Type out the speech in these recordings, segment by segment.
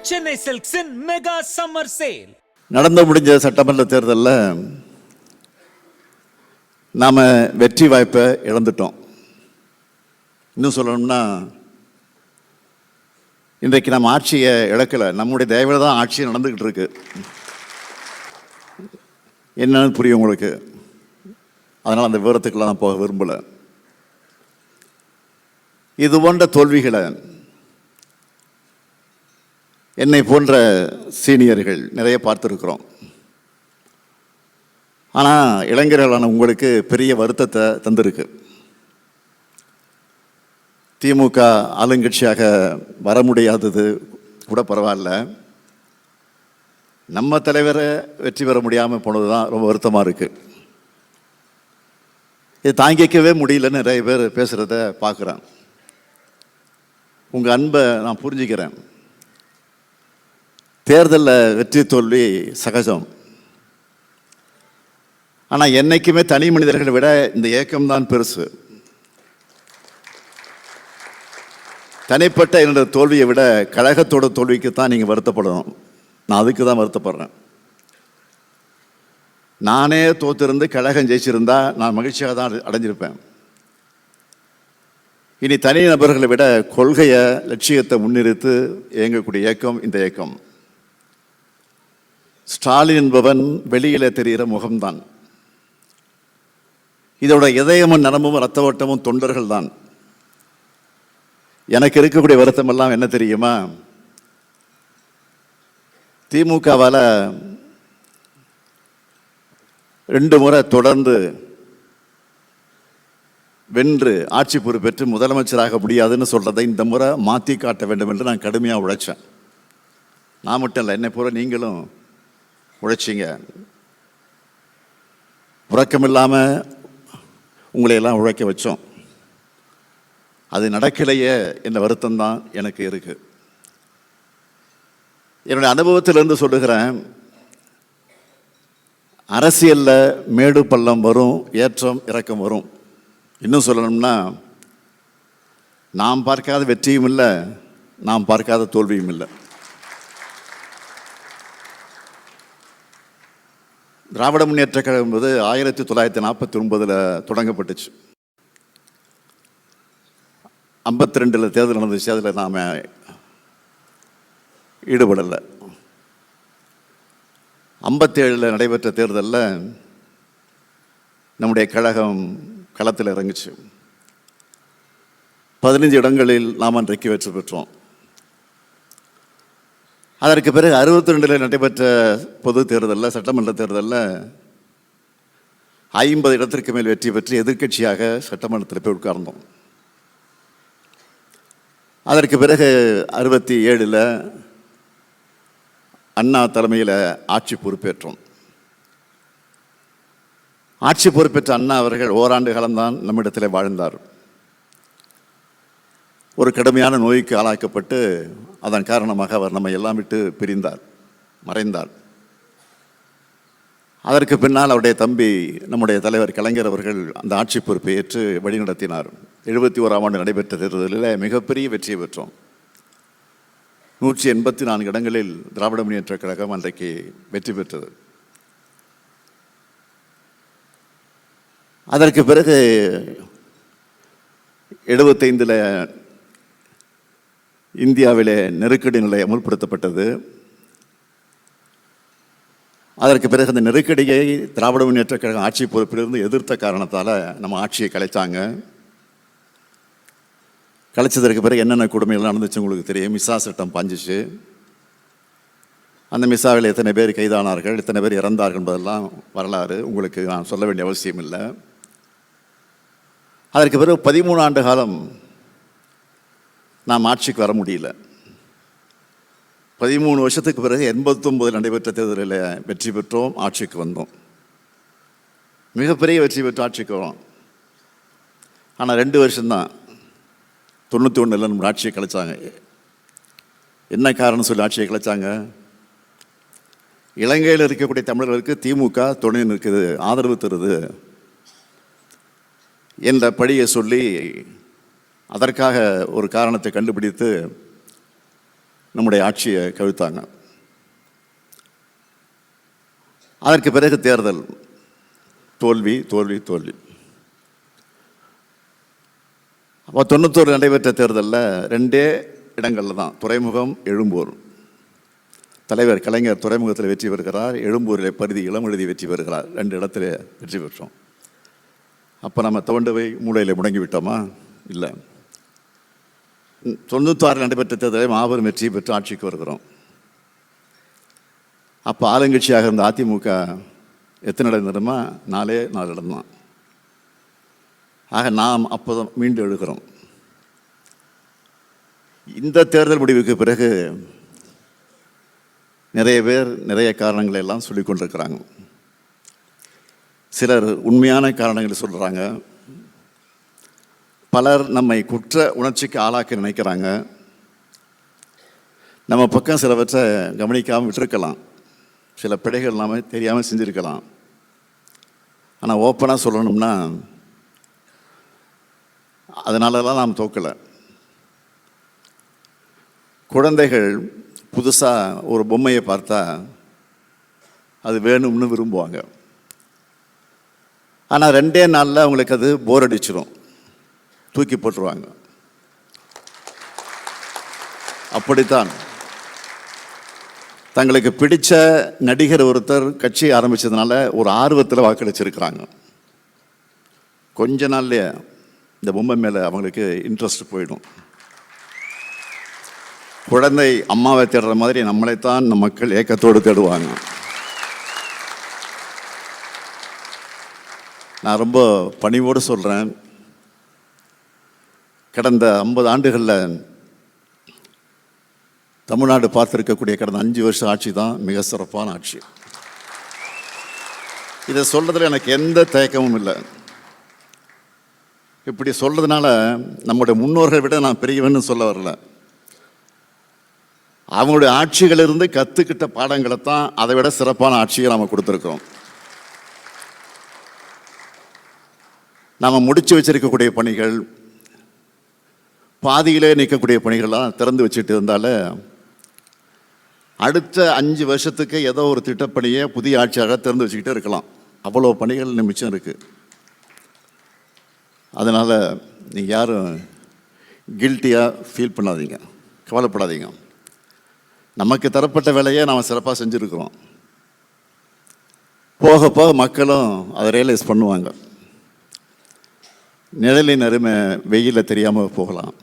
சென்னை சில்க்ஸின் mega summer sale. நடந்து முடிஞ்ச சட்டமன்ற தேர்தலில் நாம் வெற்றி வாய்ப்பை இழந்துட்டோம். இன்னும் சொல்லணும்னா இன்றைக்கு நம்ம ஆட்சியை இழக்கலை, நம்முடைய தயவில் தான் ஆட்சி நடந்துக்கிட்டு இருக்கு. என்னன்னு புரியும் உங்களுக்கு, அதனால் அந்த விவரத்துக்கெல்லாம் நான் போக விரும்பலை. இது போன்ற தோல்விகளை என்னை போன்ற சீனியர்கள் நிறைய பார்த்துருக்குறோம். ஆனால் இளைஞர்களான உங்களுக்கு பெரிய வருத்தத்தை தந்திருக்கு. திமுக ஆளுங்கட்சியாக வர முடியாதது கூட பரவாயில்ல, நம்ம தலைவரை வெற்றி பெற முடியாமல் போனது தான் ரொம்ப வருத்தமாக இருக்குது. இது தாங்கிக்கவே முடியலன்னு நிறைய பேர் பேசுகிறத பார்க்குறேன். உங்கள் அன்பை நான் புரிஞ்சுக்கிறேன். தேர்தலில் வெற்றி தோல்வி சகஜம். ஆனால் என்றைக்குமே தனி மனிதர்களை விட இந்த இயக்கம்தான் பெருசு. தனிப்பட்ட என்னோட தோல்வியை விட கழகத்தோட தோல்விக்கு தான் நீங்கள் வருத்தப்படணும். நான் அதுக்கு தான் வருத்தப்படுறேன். நானே தோற்றிருந்து கழகம் ஜெயிச்சிருந்தா நான் மகிழ்ச்சியாக தான் அடைஞ்சிருப்பேன். இனி தனி நபர்களை விட கொள்கையை லட்சியத்தை முன்னிறுத்து இயங்கக்கூடிய இயக்கம் இந்த இயக்கம். ஸ்டாலின் என்பவன் வெளியில் தெரிகிற முகம்தான். இதோட இதயமும் நரம்பும் ரத்த ஓட்டமும் தொண்டர்கள் தான். எனக்கு இருக்கக்கூடிய வருத்தம் எல்லாம் என்ன தெரியுமா, திமுகவால் 2 முறை தொடர்ந்து வென்று ஆட்சி பொறுப்பேற்று முதலமைச்சராக முடியாதுன்னு சொல்றதை இந்த முறை மாற்றி காட்ட வேண்டும் என்று நான் கடுமையாக உழைச்சேன். நான் மட்டும் இல்லை, என்னை போல நீங்களும் உழைச்சிங்க. உறக்கமில்லாமல் உங்களையெல்லாம் உழைக்க வச்சோம். அது நடக்கலையே என்ற வருத்தம் தான் எனக்கு இருக்கு. என்னுடைய அனுபவத்திலிருந்து சொல்லுகிறேன், அரசியலில் மேடு பள்ளம் வரும், ஏற்றம் இறக்கம் வரும். இன்னும் சொல்லணும்னா நாம் பார்க்காத வெற்றியும் இல்லை, நாம் பார்க்காத தோல்வியும் இல்லை. திராவிட முன்னேற்ற கழகம் என்பது 1949 தொடங்கப்பட்டுச்சு. 52 தேர்தல் நடந்துச்சு, அதில் நாம் ஈடுபடலை. 57 நடைபெற்ற தேர்தலில் நம்முடைய கழகம் களத்தில் இறங்குச்சு. 15 இடங்களில் நாம் அன்றைக்கு வெற்றி பெற்றோம். அதற்கு பிறகு 62 நடைபெற்ற பொது தேர்தலில், சட்டமன்ற தேர்தலில் 50 இடத்திற்கு மேல் வெற்றி பெற்று எதிர்க்கட்சியாக சட்டமன்றத்தில் போய் உட்கார்ந்தோம். அதற்கு பிறகு 67 அண்ணா தலைமையில் ஆட்சி பொறுப்பேற்றோம். ஆட்சி பொறுப்பேற்ற அண்ணா அவர்கள் ஓராண்டு காலம்தான் நம்மிடத்தில் வாழ்ந்தார். ஒரு கடுமையான நோய்க்கு ஆளாக்கப்பட்டு அதன் காரணமாக அவர் நம்மை எல்லாம் விட்டு பிரிந்தார், மறைந்தார். அதற்கு பின்னால் அவருடைய தம்பி நம்முடைய தலைவர் கலைஞர் அவர்கள் அந்த ஆட்சி பொறுப்பை ஏற்று வழிநடத்தினார். 71ஆம் ஆண்டு நடைபெற்ற தேர்தலில் மிகப்பெரிய வெற்றியை பெற்றோம். 184 இடங்களில் திராவிட முன்னேற்ற கழகம் அன்றைக்கு வெற்றி பெற்றது. அதற்கு பிறகு 75 இந்தியாவிலே நெருக்கடி நிலை அமுல்படுத்தப்பட்டது. அதற்கு பிறகு அந்த நெருக்கடியை திராவிட முன்னேற்ற கழகம் ஆட்சி பொறுப்பிலிருந்து எதிர்த்த காரணத்தால் நம்ம ஆட்சியை கலைச்சாங்க. கலைச்சதற்கு பிறகு என்னென்ன கொடுமைகள் நடந்துச்சு உங்களுக்கு தெரியும். மிசா சட்டம் பாஞ்சிச்சு. அந்த மிசாவில் எத்தனை பேர் கைதானார்கள், எத்தனை பேர் இறந்தார்கள் என்பதெல்லாம் வரலாறு, உங்களுக்கு நான் சொல்ல வேண்டிய அவசியம் இல்லை. அதற்கு பிறகு 13 ஆண்டு காலம் நாம் ஆட்சிக்கு வர முடியல. 13 வருஷத்துக்கு பிறகு 89 நடைபெற்ற தேர்தலில் வெற்றி பெற்றோம், ஆட்சிக்கு வந்தோம். மிகப்பெரிய வெற்றி பெற்று ஆட்சிக்கு வரோம். ஆனால் 2 வருஷம்தான், 91 நம்ம ஆட்சியை கலைச்சாங்க. என்ன காரணம் சொல்லி ஆட்சியை கலைச்சாங்க? இலங்கையில் இருக்கக்கூடிய தமிழர்களுக்கு திமுக துணை நிற்குது, ஆதரவு தருது என்ற பழியை சொல்லி அதற்காக ஒரு காரணத்தை கண்டுபிடித்து நம்முடைய ஆட்சியை கவிழ்த்தாங்க. அதற்கு பிறகு தேர்தல், தோல்வி தோல்வி தோல்வி. அப்போ 91 நடைபெற்ற தேர்தலில் 2 இடங்களில் தான், துறைமுகம், எழும்பூர். தலைவர் கலைஞர் துறைமுகத்தில் வெற்றி பெறுகிறார், எழும்பூரில் பரிதி இளமெழுதி வெற்றி பெறுகிறார். 2 இடத்துல வெற்றி பெற்றோம். அப்போ நம்ம தோண்டவை மூளையில் முடங்கி விட்டோமா? இல்லை. 96 நடைபெற்ற தேர்தலை மாபெரும் வெற்றி பெற்று ஆட்சிக்கு வருகிறோம். அப்போ ஆளுங்கட்சியாக இருந்த அதிமுக எத்தனை இடம் இருந்தோமா? 4 இடம்தான். ஆக நாம் அப்போ தான் மீண்டு எழுகிறோம். இந்த தேர்தல் முடிவுக்கு பிறகு நிறைய பேர் நிறைய காரணங்களை எல்லாம் சொல்லிக் கொண்டிருக்கிறாங்க. சிலர் உண்மையான காரணங்களை சொல்கிறாங்க. பலர் நம்மை குற்ற உணர்ச்சிக்கு ஆளாக்க நினைக்கிறாங்க. நம்ம பக்கம் சிலவற்றை கவனிக்காமல் விட்டுருக்கலாம், சில பிழைகள் நாம தெரியாமல் செஞ்சுருக்கலாம். ஆனால் ஓப்பனாக சொல்லணும்னா அதனாலலாம் நாம் தோக்கலை. குழந்தைகள் புதுசாக ஒரு பொம்மையை பார்த்தா அது வேணும்னு விரும்புவாங்க. ஆனால் 2 நாளில் அவங்களுக்கு அது போர் அடிச்சிடும், தூக்கி போட்டுருவாங்க. அப்படித்தான் தங்களுக்கு பிடித்த நடிகர் ஒருத்தர் கட்சி ஆரம்பித்ததுனால ஒரு ஆர்வத்தில் வாக்களிச்சிருக்கிறாங்க. கொஞ்ச நாள்லேயே இந்த பொம்மை மேலே அவங்களுக்கு இன்ட்ரெஸ்ட் போயிடும். குழந்தை அம்மாவை தேடுற மாதிரி நம்மளைத்தான் நம் மக்கள் ஏக்கத்தோடு தேடுவாங்க. நான் ரொம்ப பணிவோடு சொல்கிறேன், கடந்த 50 ஆண்டுகளில் தமிழ்நாடு பார்த்துருக்கக்கூடிய கடந்த 5 வருஷ ஆட்சி தான் மிக சிறப்பான ஆட்சி. இதை சொல்கிறதுல எனக்கு எந்த தயக்கமும் இல்லை. இப்படி சொல்கிறதுனால நம்முடைய முன்னோர்களை விட நான் பெரியவன்னு சொல்ல வரல. அவங்களுடைய ஆட்சிகளிலிருந்து கற்றுக்கிட்ட பாடங்களை தான் அதை விட சிறப்பான ஆட்சியை நாம் கொடுத்துருக்கோம். நாம் முடித்து வச்சிருக்கக்கூடிய பணிகள், பாதியிலே நிற்கக்கூடிய பணிகள்லாம் திறந்து வச்சுட்டு இருந்தால அடுத்த 5 வருஷத்துக்கு ஏதோ ஒரு திட்டப்பணியை புதிய ஆட்சியாக திறந்து வச்சுக்கிட்டே இருக்கலாம். அவ்வளோ பணிகள் மிச்சம் இருக்குது. அதனால் நீங்கள் யாரும் கில்ட்டியாக ஃபீல் பண்ணாதீங்க, கவலைப்படாதீங்க. நமக்கு தரப்பட்ட வேலையை நாம் சிறப்பாக செஞ்சுருக்கிறோம். போக போக மக்களும் அதை ரியலைஸ் பண்ணுவாங்க. நிழலின் அருமை வெயிலில் தெரியாமல் போகலாம்.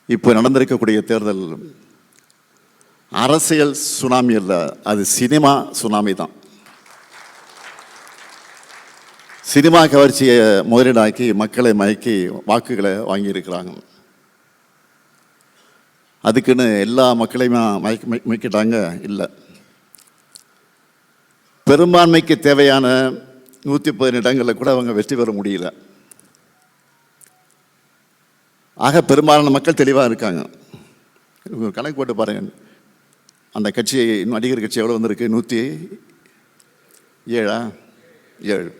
இப்போ நடந்திருக்கக்கூடிய தேர்தல் அரசியல் சுனாமி அல்ல, அது சினிமா சுனாமி தான். சினிமா கவர்ச்சியை முதலீடாக்கி மக்களை மயக்கி வாக்குகளை வாங்கியிருக்கிறாங்க. அதுக்குன்னு எல்லா மக்களையுமே மயக்கிட்டாங்க இல்லை. பெரும்பான்மைக்கு தேவையான 110 இடங்களில் கூட அவங்க வெற்றி பெற முடியல. ஆக பெரும்பாலான மக்கள் தெளிவாக இருக்காங்க. கணக்கு போட்டு பாருங்கள், அந்த கட்சி நடிகர் கட்சி எவ்வளோ வந்திருக்கு? 107.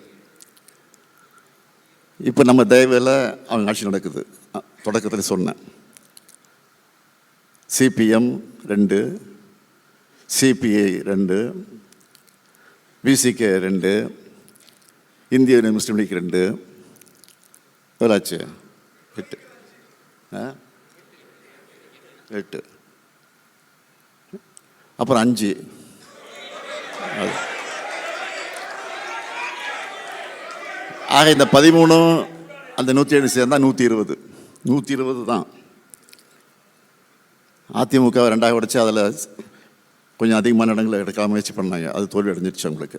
இப்போ நம்ம தயவில் அவங்க ஆட்சி நடக்குது. தொடக்கத்தில் சொன்னேன், சிபிஎம் 2, சிபிஐ 2, விசிகே 2, இந்திய முஸ்லீம் லீக் 2, எவ்வளாச்சு? 8. அப்புறம் 5. ஆக இந்த 13 அந்த 107 சேர்ந்தால் 120 தான். அதிமுக 2ஆக உடைச்சு அதில் கொஞ்சம் அதிகமான இடங்களை எடுக்க முயற்சி பண்ணாங்க. அது தோல்வி அடைஞ்சிருச்சு அவங்களுக்கு.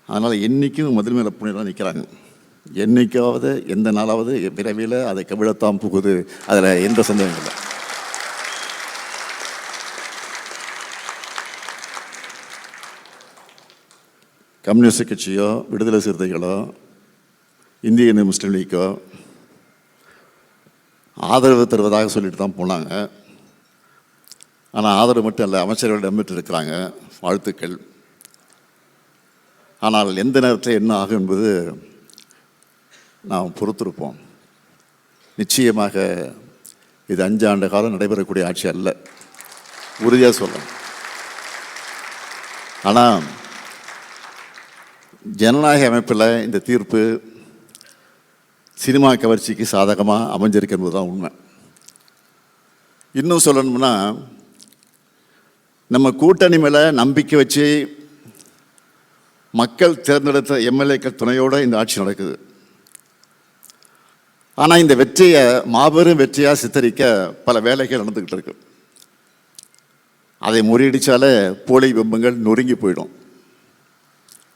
அதனால் என்றைக்கும் முதன்மையில் புண்ணியெல்லாம் நிற்கிறாங்க. என்றைக்காவது எந்த நாளாவது விரைவில் அதை கவிழத்தான் போகுது, அதில் எந்த சந்தேகம் இல்லை. கம்யூனிஸ்ட் கட்சியோ, விடுதலை சிறுத்தைகளோ, இந்திய முஸ்லீம் லீக்கோ ஆதரவு தருவதாக சொல்லிட்டு தான் போனாங்க. ஆனால் ஆதரவு மட்டும் இல்லை, அமைச்சர்களிடம் இருக்கிறாங்க, வாழ்த்துக்கள். ஆனால் எந்த நேரத்தில் என்ன ஆகும் என்பது நாம் பொறுத்திருப்போம். நிச்சயமாக இது 5 ஆண்டு காலம் நடைபெறக்கூடிய ஆட்சி அல்ல, உறுதியாக சொல்கிறேன். ஆனால் ஜனநாயக அமைப்பில் இந்த தீர்ப்பு சினிமா கவர்ச்சிக்கு சாதகமாக அமைஞ்சிருக்கிறது தான் உண்மை. இன்னும் சொல்லணும்னா, நம்ம கூட்டணி மேலே நம்பிக்கை வச்சு மக்கள் தேர்ந்தெடுத்த எம்எல்ஏக்கள் துணையோடு இந்த ஆட்சி நடக்குது. ஆனால் இந்த வெற்றியை மாபெரும் வெற்றியாக சித்தரிக்க பல வேலைகள் நடந்துக்கிட்டு இருக்கு. அதை முறியடித்தாலே போலி பிம்பங்கள் நொறுங்கி போயிடும்.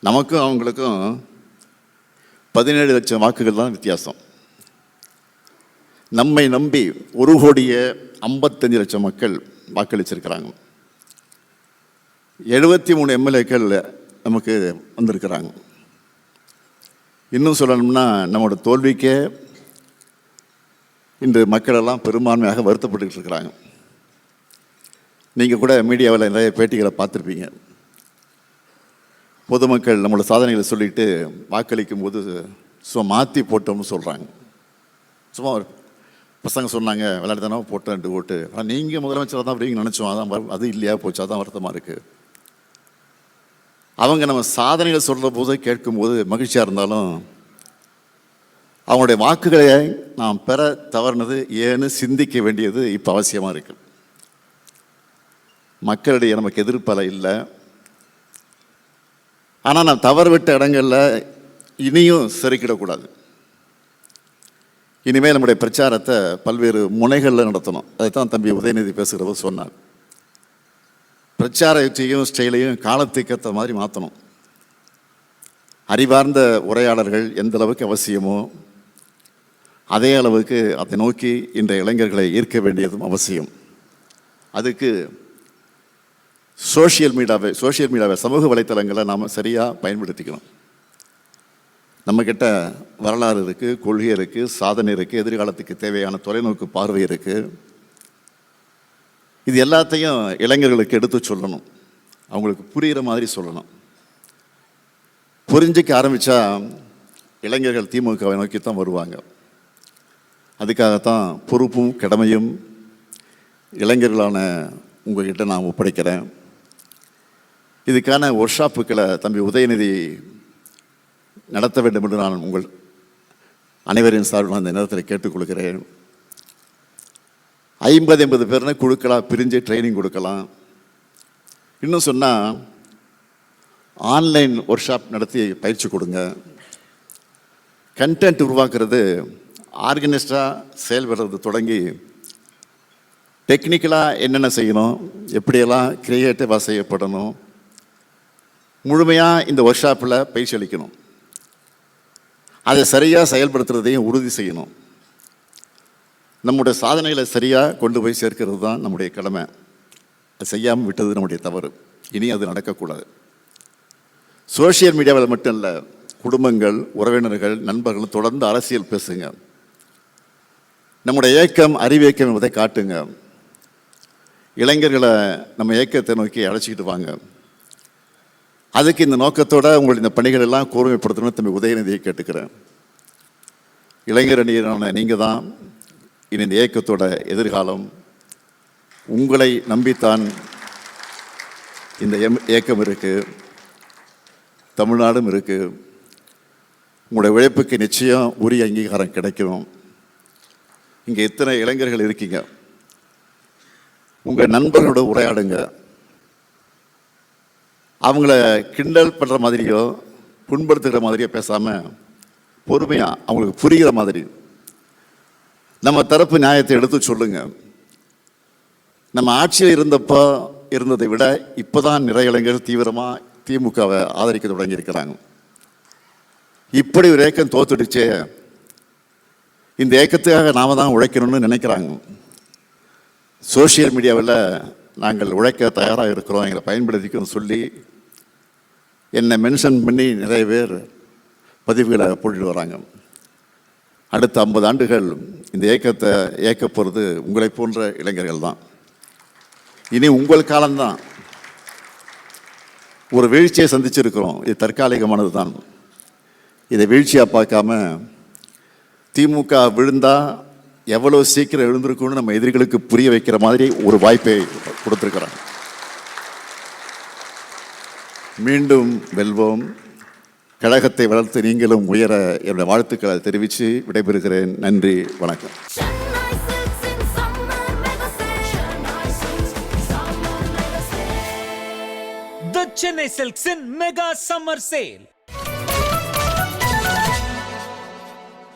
நமக்கும் அவங்களுக்கும் 17 லட்சம் வாக்குகள் தான் வித்தியாசம். நம்மை நம்பி 1,55 லட்சம் மக்கள் வாக்களிச்சிருக்கிறாங்க. 73 எம்எல்ஏக்கள் நமக்கு வந்திருக்கிறாங்க. இன்னும் சொல்லணும்னா, நம்மளோட தோல்விக்கே இன்று மக்களெல்லாம் பெரும்பான்மையாக வருத்தப்பட்டு இருக்கிறாங்க. நீங்கள் கூட மீடியாவில் நிறைய பேட்டிகளை பார்த்துருப்பீங்க. பொதுமக்கள் நம்மளோட சாதனைகளை சொல்லிட்டு வாக்களிக்கும் போது சும்மா மாற்றி போட்டோம்னு சொல்கிறாங்க. சும்மா ஒரு பசங்க சொன்னாங்க, விளையாட்டுதானே போட்டோம் 2 ஓட்டு, ஆனால் நீங்கள் முதலமைச்சராக தான் அப்படிங்க நினச்சோம், அதான் அது இல்லையா போச்சு, அதான் வருத்தமாக இருக்குது. அவங்க நம்ம சாதனைகளை சொல்கிற போது கேட்கும்போது மகிழ்ச்சியாக இருந்தாலும் அவங்களுடைய வாக்குகளை நாம் பெற தவறுனது ஏன்னு சிந்திக்க வேண்டியது இப்போ அவசியமாக இருக்குது. மக்களிடையே நமக்கு எதிர்ப்பலை இல்லை. ஆனால் நான் தவறுவிட்ட இடங்களில் இனியும் செருக்கிடக்கூடாது. இனிமேல் நம்முடைய பிரச்சாரத்தை பல்வேறு முனைகளில் நடத்தணும். அதைத்தான் தம்பி உதயநிதி பேசுகிறவர் சொன்னார். பிரச்சாரத்தையும் ஸ்டைலையும் காலத்துக்கேற்ற மாதிரி மாற்றணும். அறிவார்ந்த உரையாடல்கள் எந்த அளவுக்கு அவசியமோ அதே அளவுக்கு அதை நோக்கி இன்றைய இளைஞர்களை ஈர்க்க வேண்டியதும் அவசியம். அதுக்கு சோஷியல் மீடியாவை சமூக வலைத்தளங்களை நாம் சரியாக பயன்படுத்திக்கணும். நம்மக்கிட்ட வரலாறு இருக்குது, கொள்கை இருக்குது, சாதனை இருக்குது, எதிர்காலத்துக்கு தேவையான தொலைநோக்கு பார்வை இருக்குது. இது எல்லாத்தையும் இளைஞர்களுக்கு எடுத்து சொல்லணும், அவங்களுக்கு புரிகிற மாதிரி சொல்லணும். புரிஞ்சிக்க ஆரம்பித்தா இளைஞர்கள் திமுகவை நோக்கி தான் வருவாங்க. அதுக்காகத்தான் பொறுப்பும் கடமையும் இளைஞர்களான உங்கள்கிட்ட நான் ஒப்படைக்கிறேன். இதுக்கான ஒர்க் ஷாப்புக்களை தம்பி உதயநிதி நடத்த வேண்டும் என்று நான் உங்கள் அனைவரின் சார்பில் அந்த நேரத்தில் கேட்டுக்கொள்கிறேன். 50-80 பேர்னு குழுக்களாக பிரிஞ்சு ட்ரைனிங் கொடுக்கலாம். இன்னும் சொன்னால் ஆன்லைன் ஒர்க் ஷாப் நடத்தி பயிற்சி கொடுங்க. கண்டென்ட் உருவாக்குறது ஆர்கனைஸ்டாக செயல்படுறது தொடங்கி டெக்னிக்கலாக என்னென்ன செய்யணும், எப்படியெல்லாம் கிரியேட்டிவாக செய்யப்படணும், முழுமையாக இந்த ஒர்க் ஷாப்பில் பயிற்சி அளிக்கணும். அதை சரியாக செயல்படுத்துறதையும் உறுதி செய்யணும். நம்முடைய சாதனைகளை சரியாக கொண்டு போய் சேர்க்கிறது தான் நம்முடைய கடமை. அது செய்யாமல் விட்டது நம்முடைய தவறு. இனி அது நடக்கக்கூடாது. சோஷியல் மீடியாவில் மட்டும் இல்லை, குடும்பங்கள், உறவினர்கள், நண்பர்கள் தொடர்ந்து அரசியல் பேசுங்க. நம்முடைய இயக்கம் அறிவியக்கம் என்பதை காட்டுங்க. இளைஞர்களை நம்ம இயக்கத்தை நோக்கி அழைச்சிக்கிட்டு வாங்க. அதுக்கு இந்த நோக்கத்தோடு உங்களுடைய இந்த பணிகள் எல்லாம் கூர்மைப்படுத்தணும்னு தம்பி உதயநிதியை கேட்டுக்கிறேன். இளைஞர் அணியரான நீங்கள் தான் இனி இந்த இயக்கத்தோட எதிர்காலம். உங்களை நம்பித்தான் இந்த இயக்கம் இருக்குது, தமிழ்நாடும் இருக்குது. உங்களுடைய உழைப்புக்கு நிச்சயம் உரிய அங்கீகாரம் கிடைக்கும். இங்கே எத்தனை இளைஞர்கள் இருக்கீங்க, உங்கள் நண்பர்களோட உரையாடுங்க. அவங்கள கிண்டல் பண்ணுற மாதிரியோ புண்படுத்துகிற மாதிரியோ பேசாமல் பொறுமையாக அவங்களுக்கு புரிகிற மாதிரி நம்ம தரப்பு நியாயத்தை எடுத்து சொல்லுங்க. நம்ம ஆட்சியில் இருந்தப்போ இருந்ததை விட இப்போ தான் நிறைய இளைஞர்கள் தீவிரமாக திமுகவை ஆதரிக்க தொடங்கியிருக்கிறாங்க. இப்படி ஒரு இயக்கம் தோத்துடுச்சே, இந்த இயக்கத்துக்காக நாம தான் உழைக்கணும்னு நினைக்கிறாங்க. சோஷியல் மீடியாவில் நாங்கள் உழைக்க தயாராக இருக்கிறோம், எங்களை பயன்படுத்திக்கணும்னு சொல்லி என்னை மென்ஷன் பண்ணி நிறைய பேர் பதிவுகளை போட்டுட்டு வராங்க. அடுத்த 50 ஆண்டுகள் இந்த இயக்கத்தை இயக்க போகிறது உங்களை போன்ற இளைஞர்கள் தான். இனி உங்கள் காலம்தான். ஒரு வீழ்ச்சியை சந்திச்சிருக்கிறோம், இது தற்காலிகமானது தான். இதை வீழ்ச்சியாக பார்க்காம திமுக விழுந்தா எவ்வளோ சீக்கிரம் எழுந்திருக்கும்னு நம்ம எதிரிகளுக்கு புரிய வைக்கிற மாதிரி ஒரு வாய்ப்பை கொடுத்துருக்குறாங்க. மீண்டும் வெல்வோம். கழகத்தை வளர்த்து நீங்களும் உயர என்னுடைய வாழ்த்துக்களை தெரிவித்து விடைபெறுகிறேன். நன்றி, வணக்கம். Chennai Silks in summer mega sale. Chennai Silks summer mega sale. The Chennai Silks in Mega Summer Sale.